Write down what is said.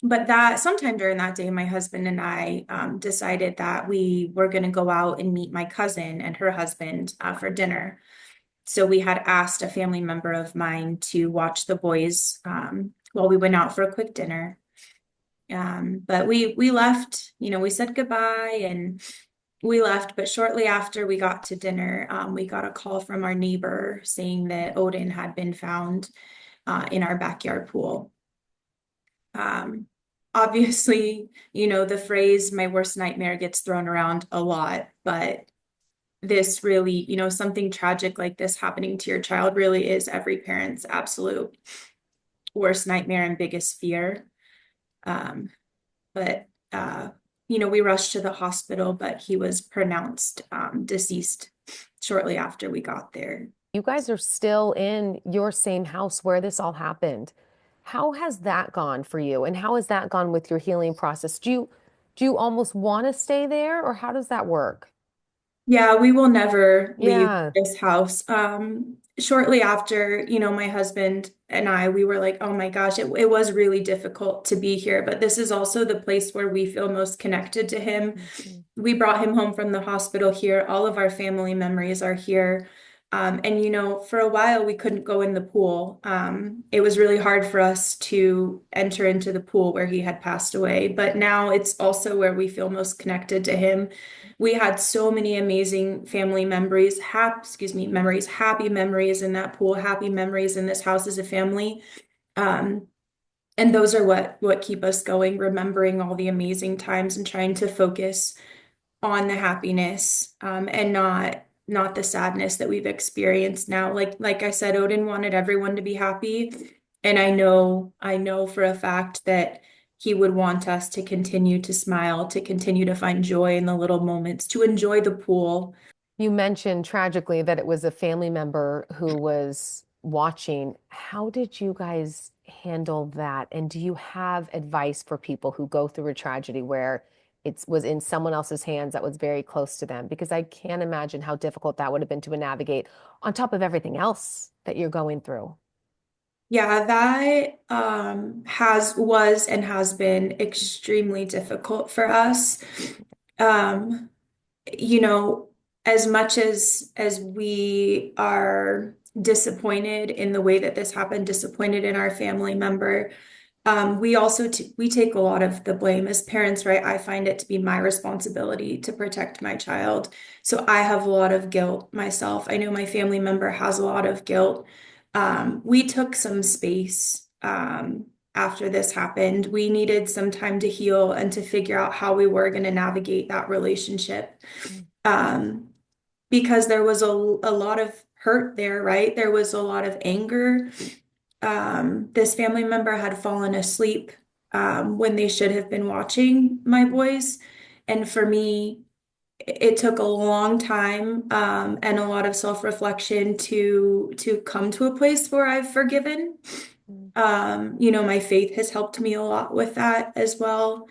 But that sometime during that day, my husband and I decided that we were going to go out and meet my cousin and her husband for dinner. So we had asked a family member of mine to watch the boys while we went out for a quick dinner. But we left, we said goodbye and we left. But shortly after we got to dinner, we got a call from our neighbor saying that Odin had been found in our backyard pool. Um, Obviously, the phrase "my worst nightmare" gets thrown around a lot, but this really, something tragic like this happening to your child really is every parent's absolute worst nightmare and biggest fear. Um, but we rushed to the hospital, but he was pronounced deceased shortly after we got there. You guys are still in your same house where this all happened. How has that gone for you? And how has that gone with your healing process? Do you almost want to stay there, or how does that work? Yeah, we will never leave Yeah. this house. Shortly after, my husband and I, we were like, oh my gosh, it was really difficult to be here, but this is also the place where we feel most connected to him. Mhm. We brought him home from the hospital here. All of our family memories are here. And for a while we couldn't go in the pool. It was really hard for us to enter into the pool where he had passed away, but now it's also where we feel most connected to him. We had so many amazing family memories, happy memories in that pool, happy memories in this house as a family. Um, and those are what keep us going, remembering all the amazing times and trying to focus on the happiness and not the sadness that we've experienced now. Like I said, Odin wanted everyone to be happy, and I know for a fact that he would want us to continue to smile, to continue to find joy in the little moments, to enjoy the pool. You mentioned tragically that it was a family member who was watching. How did you guys handle that? And do you have advice for people who go through a tragedy where it was in someone else's hands that was very close to them? Because I can't imagine how difficult that would have been to navigate on top of everything else that you're going through. Yeah, that has been extremely difficult for us. Um, you know, as much as we are disappointed in the way that this happened, disappointed in our family member, we also t we take a lot of the blame as parents, right? I find it to be my responsibility to protect my child. So I have a lot of guilt myself. I know my family member has a lot of guilt. We took some space after this happened. We needed some time to heal and to figure out how we were going to navigate that relationship. Um, because there was a lot of hurt there, right? There was a lot of anger. This family member had fallen asleep when they should have been watching my boys. And for me, it took a long time and a lot of self-reflection to come to a place where I've forgiven. My faith has helped me a lot with that as well.